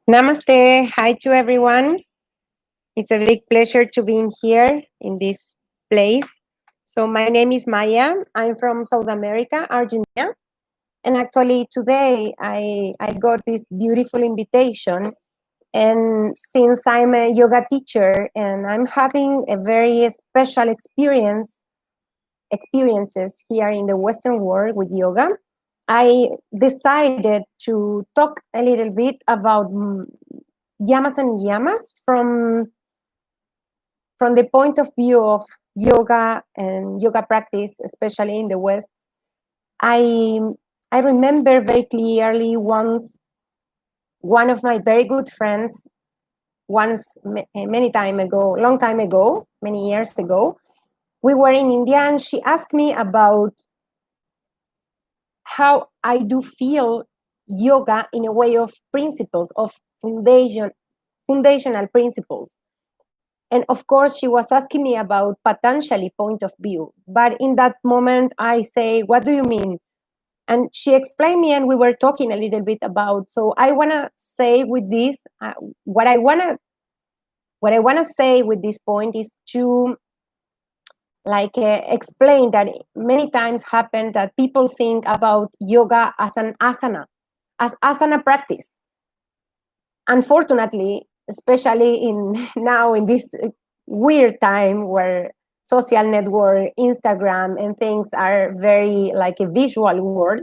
Namaste. Hi to everyone. It's a big pleasure to be here in this place. So, my name is Maya. I'm from South America, Argentina. And actually, today I got this beautiful invitation. And since I'm a yoga teacher and I'm having a very special experiences here in the Western world with yoga, I decided to talk a little bit about Yamas and Niyamas from the point of view of yoga and yoga practice, especially in the West. I I remember very clearly once one of my very good friends, many time ago, long time ago, many years ago, we were in India and she asked me about how I do feel yoga in a way of principles, of foundational principles. And of course, she was asking me about Patanjali point of view. But in that moment, I say, "What do you mean?" And she explained me, and we were talking a little bit about. So I wanna say with this, what I wanna say with this point is to explain that many times happen that people think about yoga as an asana, as asana practice. Unfortunately, especially in now in this weird time where social network, Instagram, and things are very like a visual world,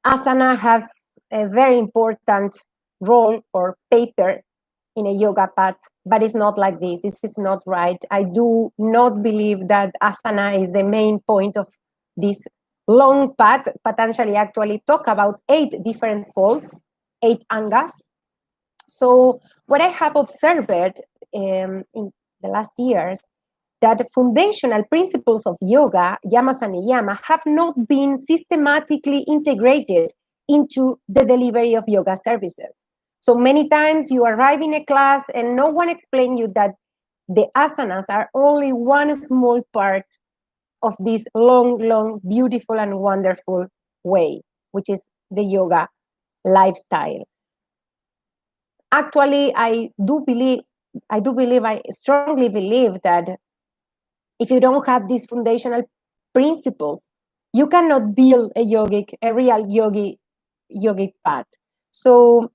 asana has a very important role or paper in a yoga path, but it's not like this. This is not right. I do not believe that asana is the main point of this long path. Patanjali actually talk about 8 different folds, 8 angas. So what I have observed in the last years, that the foundational principles of yoga, yamas and niyamas, have not been systematically integrated into the delivery of yoga services. So many times you arrive in a class and no one explains you that the asanas are only one small part of this long, beautiful and wonderful way, which is the yoga lifestyle. Actually, I strongly believe that if you don't have these foundational principles, you cannot build a real yogic path. So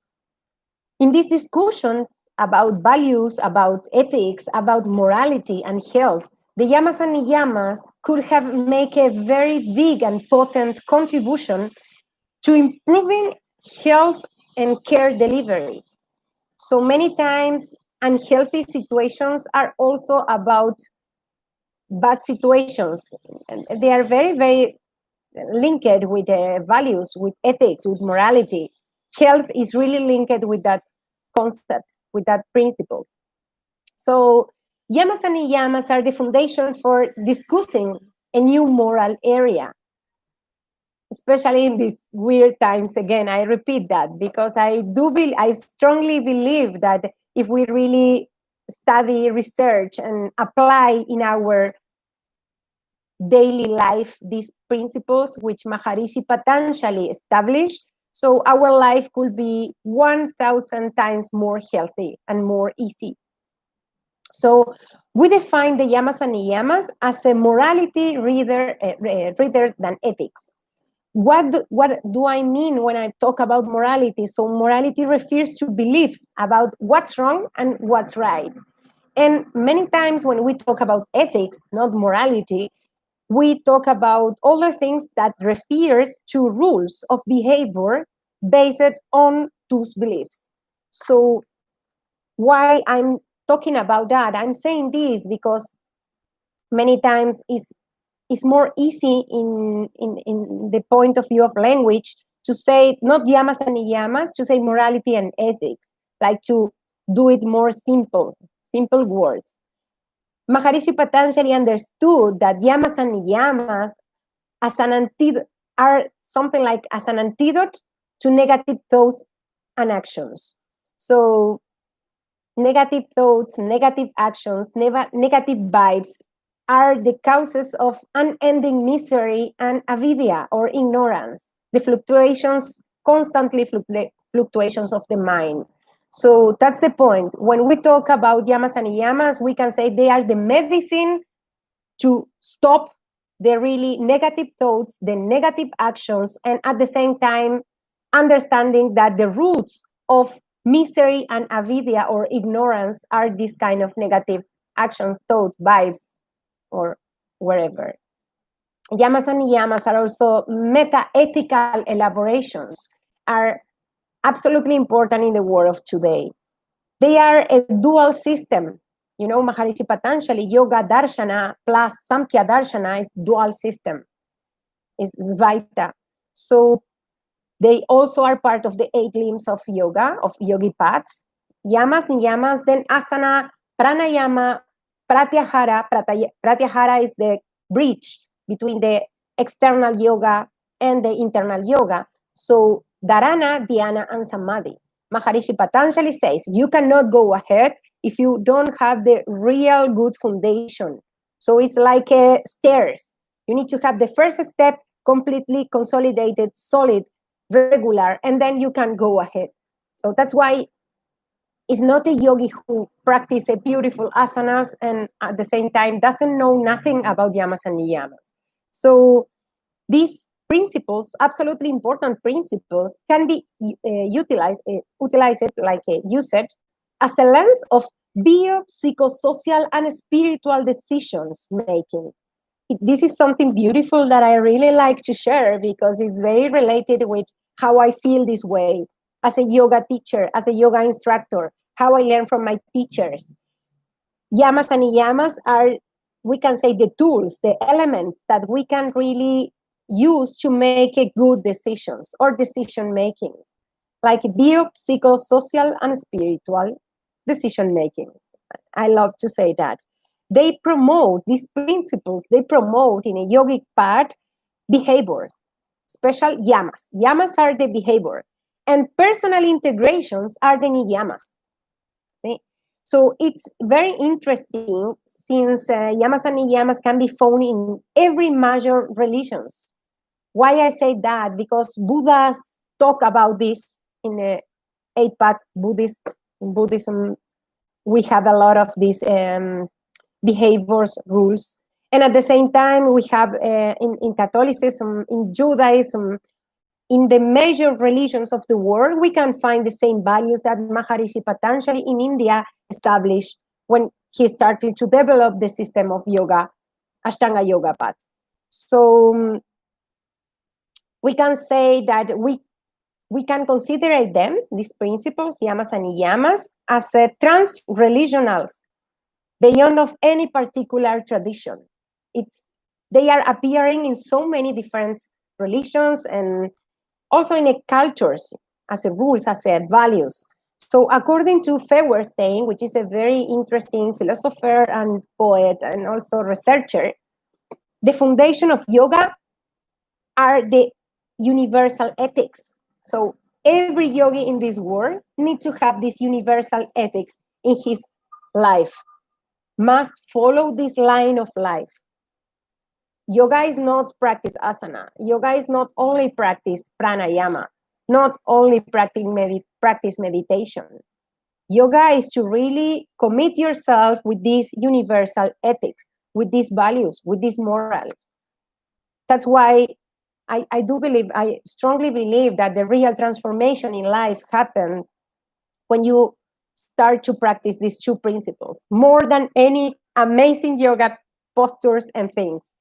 in these discussions about values, about ethics, about morality and health, the Yamas and Niyamas could have made a very big and potent contribution to improving health and care delivery. So many times, unhealthy situations are also about bad situations. They are very linked with values, with ethics, with morality. Health is really linked with that concept, with that principles. So yamas and niyamas are the foundation for discussing a new moral area, especially in these weird times. Again, I repeat that because I strongly believe that if we really study, research, and apply in our daily life these principles which Maharishi Patanjali established, so our life could be 1,000 times more healthy and more easy. So we define the yamas and niyamas as a morality rather than ethics. What do I mean when I talk about morality? So morality refers to beliefs about what's wrong and what's right. And many times when we talk about ethics, not morality, we talk about all the things that refers to rules of behavior based on those beliefs. So why I'm talking about that? I'm saying this because many times it's more easy in the point of view of language to say not yamas and niyamas, to say morality and ethics, like to do it more simple words. Maharishi Patanjali understood that yamas and niyamas as an antidote are something like as an antidote to negative thoughts and actions. So negative thoughts, negative actions, negative vibes are the causes of unending misery and avidya or ignorance, the fluctuations of the mind. So that's the point. When we talk about yamas and niyamas, we can say they are the medicine to stop the really negative thoughts, the negative actions, and at the same time, understanding that the roots of misery and avidya or ignorance are these kind of negative actions, thought, vibes, or wherever. Yamas and niyamas are also meta-ethical elaborations, are absolutely important in the world of today. They are a dual system. You know, Maharishi Patanjali, Yoga Darshana plus Samkhya Darshana is dual system, is Vaita. So they also are part of the 8 limbs of yoga, of yogi paths. Yamas, niyamas, then asana, pranayama, pratyahara. Pratyahara is the bridge between the external yoga and the internal yoga. So dharana, dhyana, and samadhi. Maharishi Patanjali says you cannot go ahead if you don't have the real good foundation. So it's like stairs. You need to have the first step completely consolidated, solid, regular, and then you can go ahead. So that's why it's not a yogi who practices a beautiful asanas and at the same time doesn't know nothing about yamas and niyamas. So these principles, absolutely important principles, can be utilized like a usage as a lens of bio-psychosocial and spiritual decisions making. This is something beautiful that I really like to share because it's very related with how I feel this way as a yoga teacher, as a yoga instructor, how I learn from my teachers. Yamas and niyamas are, we can say, the tools, the elements that we can really use to make a good decisions or decision makings, like bio-psychosocial and spiritual decision makings. I love to say that. They promote these principles, they promote in a yogic part behaviors, special yamas. Yamas are the behavior, and personal integrations are the niyamas. See? So it's very interesting since yamas and niyamas can be found in every major religions. Why I say that? Because Buddhas talk about this in the 8 path Buddhist. In Buddhism, we have a lot of these behaviors, rules. And at the same time, we have in Catholicism, in Judaism, in the major religions of the world, we can find the same values that Maharishi Patanjali in India established when he started to develop the system of yoga, Ashtanga yoga paths. So we can say that we can consider them, these principles, yamas and niyamas, as a trans-religionals beyond of any particular tradition. They are appearing in so many different religions and also in a cultures as a rules, as a values. So according to Feuerstein, which is a very interesting philosopher and poet and also researcher, the foundation of yoga are the universal ethics. So every yogi in this world needs to have this universal ethics in his life, must follow this line of life. Yoga is not practice asana. Yoga is not only practice pranayama, not only practice meditation. Yoga is to really commit yourself with these universal ethics, with these values, with this moral. That's why I strongly believe that the real transformation in life happens when you start to practice these 2 principles, more than any amazing yoga postures and things.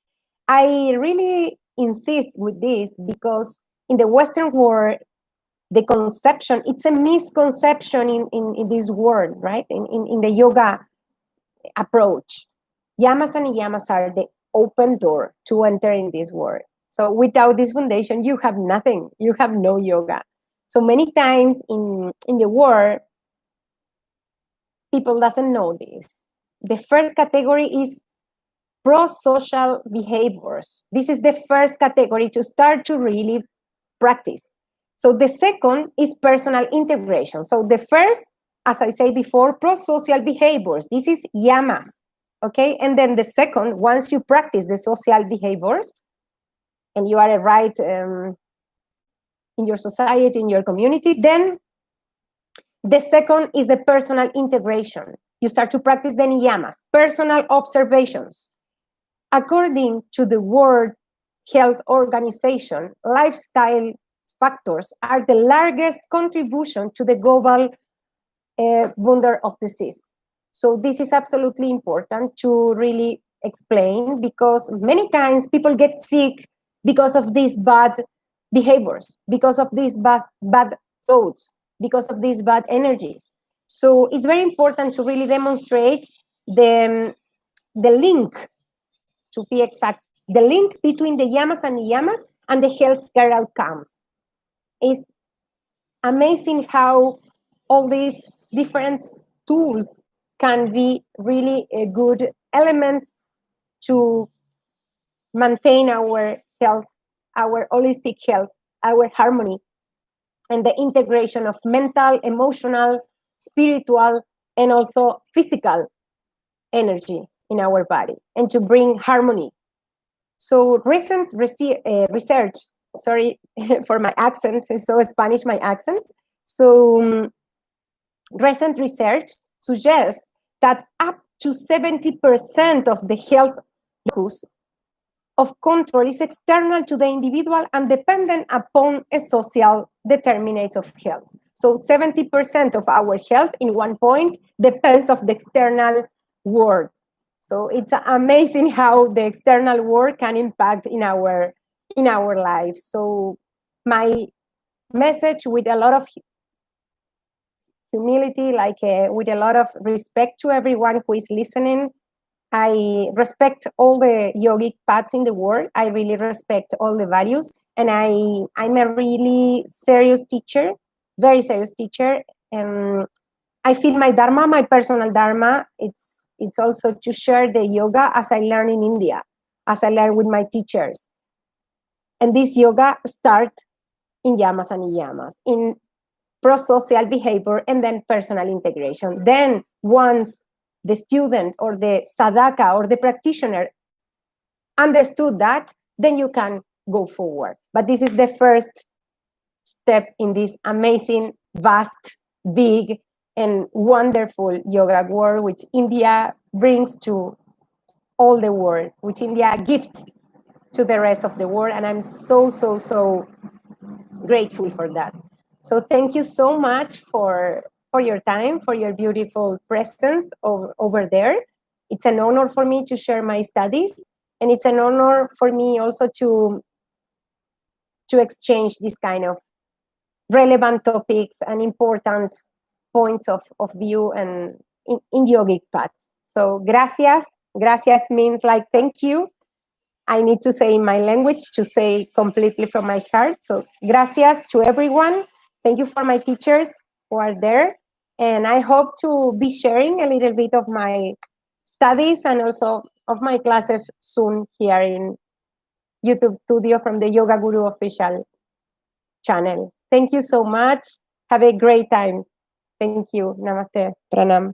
I really insist with this because in the Western world, the conception, it's a misconception in this world, right? In the yoga approach. Yamas and niyamas are the open door to enter in this world. So without this foundation, you have nothing. You have no yoga. So many times in the world, people doesn't know this. The first category is pro-social behaviors. This is the first category to start to really practice. So the second is personal integration. So the first, as I said before, pro-social behaviors. This is yamas, okay? And then the second, once you practice the social behaviors and you are a right in your society, in your community, then The second is the personal integration. You start to practice the niyamas, personal observations. According to the World Health Organization, lifestyle factors are the largest contribution to the global wonder of disease. So this is absolutely important to really explain, because many times people get sick because of these bad behaviors, because of these bad thoughts, because of these bad energies. So it's very important to really demonstrate the link, to be exact, the link between the yamas and niyamas and the healthcare outcomes. It's amazing how all these different tools can be really good elements to maintain our health, our holistic health, our harmony, and the integration of mental, emotional, spiritual, and also physical energy in our body, and to bring harmony. So recent research, sorry for my accent, it's so Spanish, my accent. So recent research suggests that up to 70% of the health locus of control is external to the individual and dependent upon a social determinants of health. So 70% of our health in one point depends of the external world. So it's amazing how the external world can impact in our lives. So my message, with a lot of humility, like with a lot of respect to everyone who is listening. I respect all the yogic paths in the world. I really respect all the values. And I'm a really serious teacher, very serious teacher. And I feel my dharma, my personal dharma, it's also to share the yoga as I learn in India, as I learn with my teachers. And this yoga starts in yamas and niyamas, in pro-social behavior, and then personal integration. Then once the student or the sadhaka or the practitioner understood that, then you can go forward. But this is the first step in this amazing, vast, big, and wonderful yoga world, which India brings to all the world, which India gift to the rest of the world. And I'm so, so, so grateful for that. So thank you so much for your time, for your beautiful presence over there. It's an honor for me to share my studies, and it's an honor for me also to exchange this kind of relevant topics and important points of view and in yogic paths. So gracias. Gracias means like thank you. I need to say in my language, to say completely from my heart. So gracias to everyone. Thank you for my teachers who are there. And I hope to be sharing a little bit of my studies and also of my classes soon here in YouTube studio from the Yoga Guru official channel. Thank you so much. Have a great time. Thank you. Namaste. Pranam.